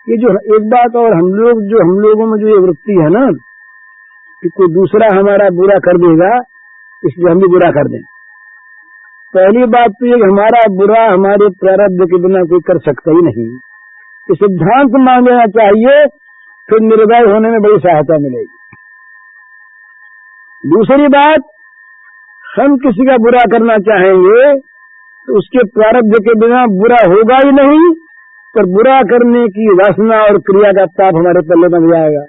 Speaker 1: ये जो एक बात और हम लोगों में जो ये वृत्ति है ना कि कोई दूसरा हमारा बुरा कर देगा इसलिए हम भी बुरा कर दें। पहली बात तो ये हमारा बुरा हमारे प्रारब्ध के बिना कोई कर सकता ही नहीं। ये सिद्धांत मान लेना चाहिए, फिर निर्भय होने में बड़ी सहायता मिलेगी। दूसरी बात, हम किसी का बुरा करना चाहेंगे तो उसके प्रारब्ध के बिना बुरा होगा ही नहीं, पर बुरा करने की वासना और क्रिया का पाप हमारे पल्ले बन जाएगा।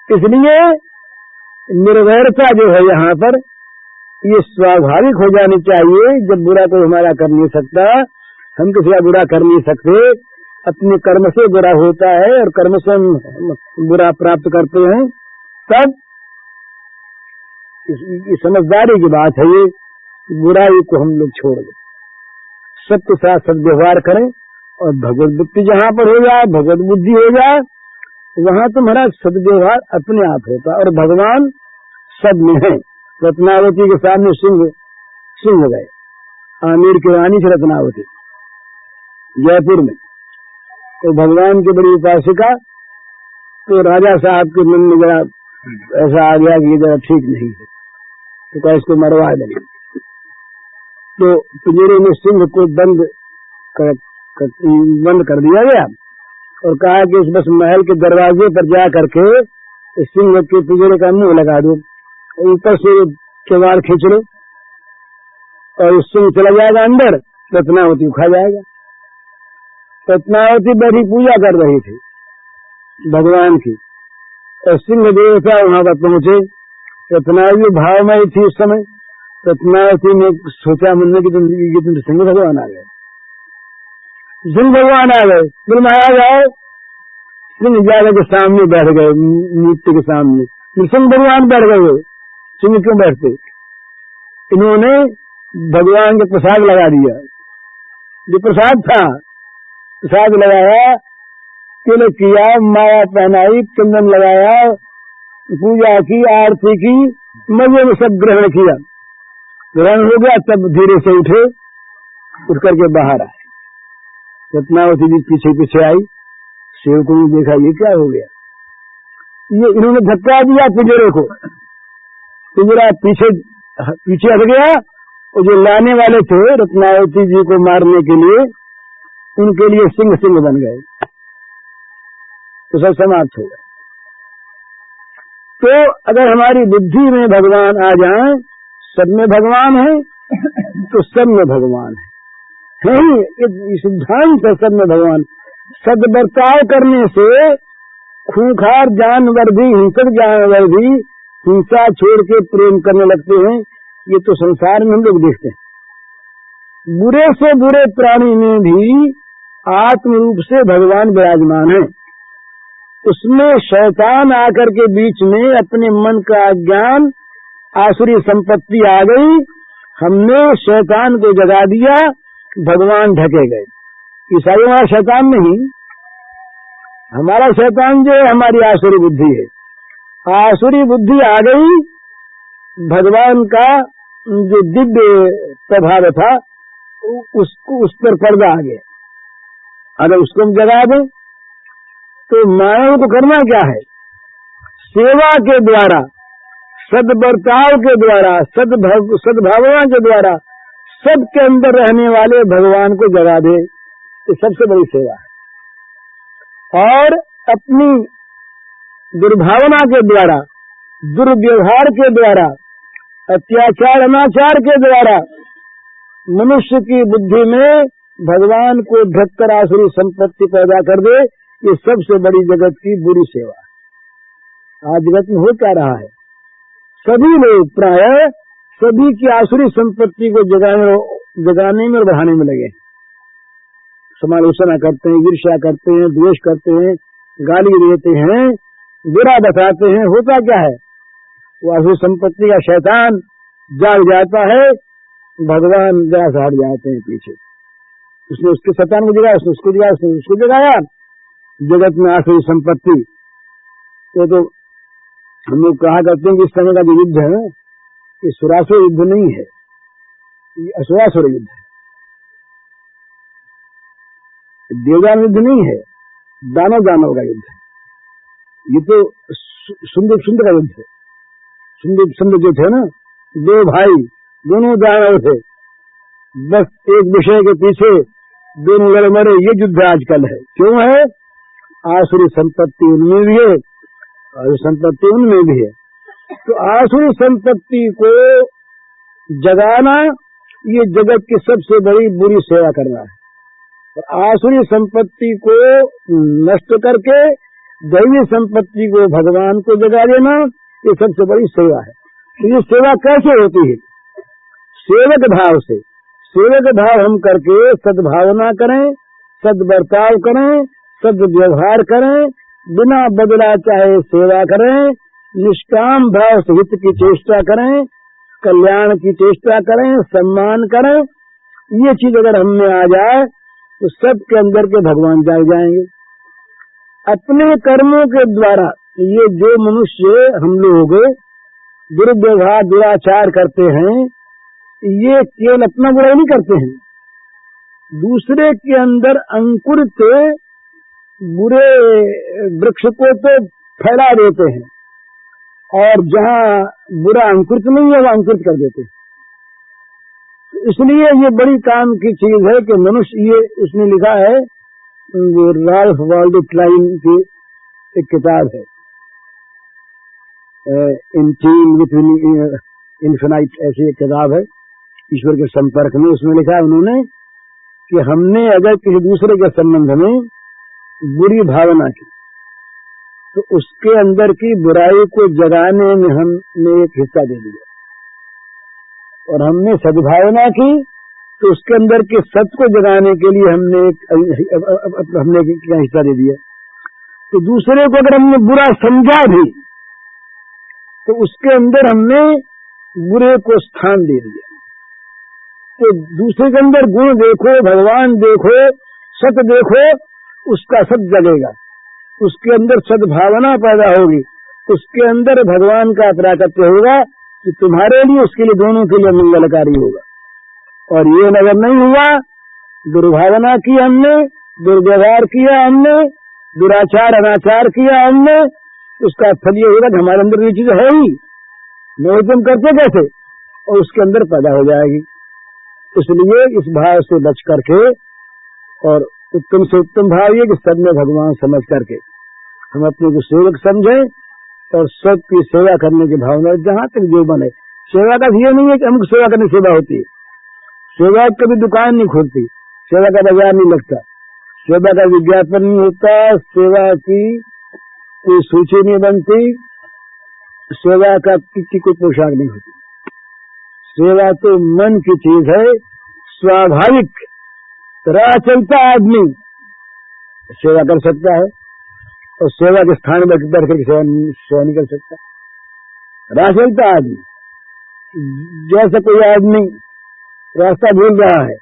Speaker 1: इसलिए निर्वैरता जो है यहाँ पर ये स्वाभाविक हो जानी चाहिए। जब बुरा कोई हमारा कर नहीं सकता, हम किसी का बुरा कर नहीं सकते, अपने कर्म से बुरा होता है और कर्म से हम बुरा प्राप्त करते हैं, तब ये समझदारी की बात है। ये बुराई को हम लोग छोड़ दें, सबके साथ सद्व्यवहार करें और भगवत बुद्धि जहाँ पर हो जाए, भगवत बुद्धि हो जाए, वहाँ तुम्हारा सद्व्यवहार अपने आप होता है। और भगवान सब में है। रत्नावती के सामने सिंह गए, आमेर की रानी से रत्नावती जयपुर में, तो भगवान की बड़ी उपासिका। तो राजा साहब के मन में जरा ऐसा आ गया कि ये जरा ठीक नहीं है, तो कहा इसको मरवा देंगे। तो पिंजरे में सिंह को बंद कर दिया गया और कहा कि इस बस महल के दरवाजे पर जा करके सिंह के पिंजरे का मुंह लगा दो, ऊपर से किवाड़ खींच लो और सिंह चला जाएगा अंदर, रत्नावती खा जाएगा। रत्नावती बड़ी पूजा कर रही थी भगवान की और सिंह देवता वहां पर पहुंचे। रत्नावती भाव में थी उस समय। रत्नावती ने सोचा मन में कि तुम सिंह भगवान आ गए, सिंह भगवान आ गए। फिर महाराज आओ। सिंह जाने के सामने बैठ गए, मूर्ति के सामने। सिंह भगवान बैठ गए। सिंह क्यों बैठते? इन्होंने भगवान के प्रसाद लगा दिया, जो प्रसाद था प्रसाद लगाया, तिलक किया, माला पहनाई, चंदन लगाया, पूजा की, आरती की, मजे में सब ग्रहण किया, ग्रहण हो गया, तब धीरे से उठे, उठ करके बाहर आए। रत्नावती जी पीछे पीछे आई, सेवकों ने देखा ये क्या हो गया, ये इन्होंने धक्का दिया पिंजरे को, पिंजरा पीछे पीछे हट गया, और जो लाने वाले थे रत्नावती जी को मारने के लिए, उनके लिए सिंह सिंह बन गए, तो सब समाप्त हो गए। तो अगर हमारी बुद्धि में भगवान आ जाए, सब में भगवान है तो सब में भगवान है ही, ये सिद्धांत है, सब में भगवान। सद्बर्ताव करने से खूंखार जानवर भी, हिंसक जानवर भी हिंसा छोड़ के प्रेम करने लगते हैं। ये तो संसार में हम लोग देखते हैं। बुरे से बुरे प्राणी में भी आत्म रूप से भगवान विराजमान है। उसमें शैतान आकर के बीच में अपने मन का अज्ञान, आसुरी संपत्ति आ गई, हमने शैतान को जगा दिया, भगवान ढके गए। ईसाइयों वाला शैतान नहीं, हमारा शैतान जो है हमारी आसुरी बुद्धि है। आसुरी बुद्धि आ गई, भगवान का जो दिव्य प्रभाव था उसको, उस पर पर्दा आ गया। अगर उसको हम जगा दें तो मानव को करना क्या है? सेवा के द्वारा, सद्बर्ताव के द्वारा, सद्भावना के द्वारा सबके अंदर रहने वाले भगवान को जगा दे, ये सबसे बड़ी सेवा है। और अपनी दुर्भावना के द्वारा, दुर्व्यवहार के द्वारा, अत्याचार अनाचार के द्वारा मनुष्य की बुद्धि में भगवान को ढककर आसुरी संपत्ति पैदा कर दे, ये सबसे बड़ी जगत की बुरी सेवा है। आज जगत में हो क्या रहा है? सभी लोग प्राय सभी की आसुरी संपत्ति को जगाने में और बढ़ाने में लगे। समालोचना करते हैं, ईर्ष्या करते हैं, द्वेष करते हैं, गाली देते हैं, बुरा बताते हैं। होता क्या है? वो आसुरी संपत्ति का शैतान जाग जाता है, भगवान जरा से हट जाते हैं पीछे। उसने उसके शैतान को जगाया, उसने उसको जगाया, उसने उसको जगाया। जगत में आसुरी संपत्ति तो हम लोग कहा करते हैं कि इस समय का जो युद्ध है ये सुरासुर युद्ध नहीं है, ये असुरासुर युद्ध है। देवदान युद्ध नहीं है, दानव दानव का युद्ध है। ये तो सुंदर सुंदर का युद्ध है। सुंदर सुंदर जो थे ना, दो भाई, दोनों दानव थे, बस एक विषय के पीछे दोनों लड़ मरे। ये युद्ध आजकल है। क्यों है? आसुरी संपत्ति उनमें भी है और संपत्ति उनमें भी है। तो आसुरी संपत्ति को जगाना ये जगत की सबसे बड़ी बुरी सेवा करना है। और आसुरी संपत्ति को नष्ट करके दैवी संपत्ति को, भगवान को जगा देना, ये सबसे बड़ी सेवा है। तो ये सेवा कैसे होती है? सेवक भाव से। सेवक भाव हम करके सद्भावना करें, सद्बर्ताव करें, सद्व्यवहार करें, बिना बदला चाहे सेवा करें, निष्काम भाव से हित की चेष्टा करें, कल्याण की चेष्टा करें, सम्मान करें। ये चीज अगर हम में आ जाए तो सबके अंदर के भगवान जाग जाएंगे। अपने कर्मों के द्वारा ये जो मनुष्य हम लोग दुर्व्यवहार, दुराचार करते हैं, ये केवल अपना बुराई नहीं करते हैं, दूसरे के अंदर अंकुरित बुरे वृक्ष को तो फैला देते हैं, और जहाँ बुरा अंकुरित नहीं है वो अंकुरित कर देते हैं। इसलिए ये बड़ी काम की चीज है कि मनुष्य, ये उसने लिखा है, राल्फ वाल्डो क्लाइन की एक किताब है, इन टीम विथ इन्फिनाइट, ऐसी एक किताब है, ईश्वर के संपर्क में। उसमें लिखा है उन्होंने कि हमने अगर किसी दूसरे के संबंध में बुरी भावना की तो उसके अंदर की बुराई को जगाने में हमने एक हिस्सा दे दिया, और हमने सद्भावना की तो उसके अंदर के सत्य को जगाने के लिए हमने एक हिस्सा दे दिया। तो दूसरे को अगर हमने बुरा समझा भी तो उसके अंदर हमने बुरे को स्थान दे दिया। तो दूसरे के अंदर गुण देखो, भगवान देखो, सत्य देखो, उसका सत्य जगेगा, उसके अंदर सद्भावना पैदा होगी, उसके अंदर भगवान का प्राकट्य होगा कि तुम्हारे लिए, उसके लिए, दोनों के लिए मंगलकारी होगा। और ये अगर नहीं हुआ, दुर्भावना की हमने, दुर्व्यवहार किया हमने, दुराचार अनाचार किया हमने, उसका फल ये होगा कि हमारे अंदर ये चीज है ही नहीं, तुम करते कैसे, और उसके अंदर पैदा हो जाएगी। इसलिए इस भाव से बच करके, और उत्तम से उत्तम भाव ये कि सब में भगवान समझ करके हम अपने को सेवक समझें और सबकी सेवा करने की भावना जहां तक जो बने। सेवा का ये नहीं है कि हमको सेवा करने सेवा होती है, सेवा कभी दुकान नहीं खोलती, सेवा का बाजार नहीं लगता, सेवा का विज्ञापन नहीं होता, सेवा की कोई सूची नहीं बनती, सेवा का की कोई पोशाक नहीं होती। सेवा तो मन की चीज है, स्वाभाविक। राह चलता आदमी सेवा कर सकता है, और सेवा के स्थान पर बैठ कर सेवा नहीं कर सकता। राह चलता आदमी, जैसा कोई आदमी रास्ता भूल रहा है,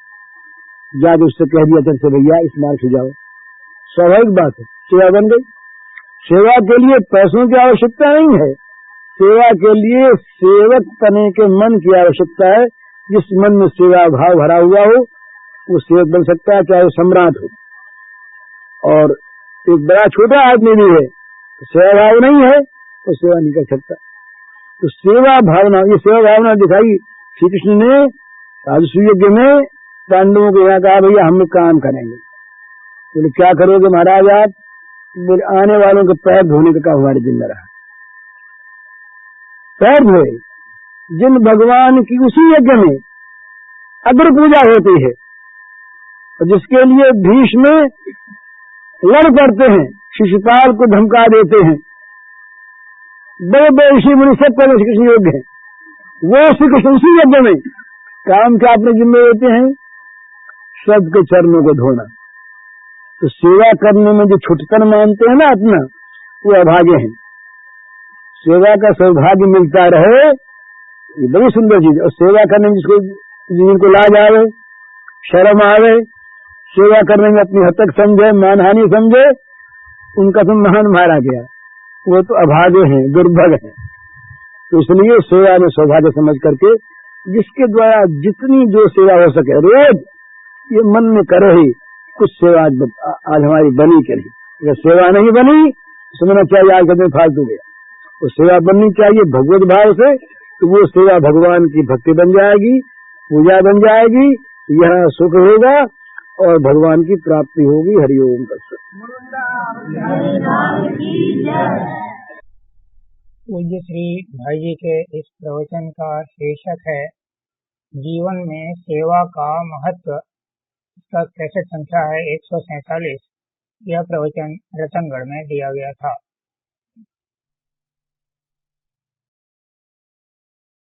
Speaker 1: जाके उससे कह दिया चल से भैया इस मार्ग से जाओ, स्वाभाविक बात है, सेवा बन गई। सेवा के लिए पैसों की आवश्यकता नहीं है, सेवा के लिए सेवक बने के मन की आवश्यकता है। जिस मन में सेवा भाव भरा हुआ हो वो सेवक बन सकता है, चाहे वो सम्राट हो। और एक बड़ा छोटा आदमी भी है, सेवा भाव नहीं है तो सेवा नहीं कर सकता। तो सेवा भावना, ये सेवा भावना दिखाई श्री कृष्ण ने राजसूय यज्ञ में पांडवों को यहाँ कहा भैया हम काम करेंगे। बोले क्या करोगे महाराज आप? बोले आने वालों के पैर धोने का काम हमारे जिम्मे रहा। पैर धोए, जिन भगवान की उसी यज्ञ में अग्र पूजा होती है, और जिसके लिए भीष्म लड़ पड़ते हैं, शिशुपाल को धमका देते हैं, बड़े बड़े ऋषि मुनि सब पहले श्री कृष्ण योग्य है, वो श्री कृष्ण उसी यज्ञ में काम क्या अपने जिम्मे होते हैं, सबके चरणों को धोना। तो सेवा करने में जो छुटपन मानते हैं ना अपना, वो अभागे हैं। सेवा का सौभाग्य मिलता रहे, ये बड़ी सुंदर चीज। और सेवा करने में जिनको लाज आवे, शर्म आवे, सेवा करने में अपनी हद तक समझे, मानहानि समझे, उनका तो महान मारा गया, वो तो अभागे हैं, दुर्भग हैं। तो इसलिए सेवा में सौभाग्य समझ करके जिसके द्वारा जितनी जो सेवा हो सके, रोज ये मन में करे ही कुछ सेवा आज हमारी बनी के नहीं। अगर सेवा नहीं बनी समझना चाहिए आज कदम फालतू गया। तो सेवा बननी चाहिए भगवत भाव से, तो वो सेवा भगवान की भक्ति बन जाएगी, पूजा बन जाएगी, यह सुख होगा और भगवान की प्राप्ति होगी। हरिओम तत्सत।
Speaker 2: पूज्य श्री भाई जी के इस प्रवचन का शीर्षक है जीवन में सेवा का महत्व। इसका कैसेट संख्या है 147। यह प्रवचन रतनगढ़ में दिया गया था।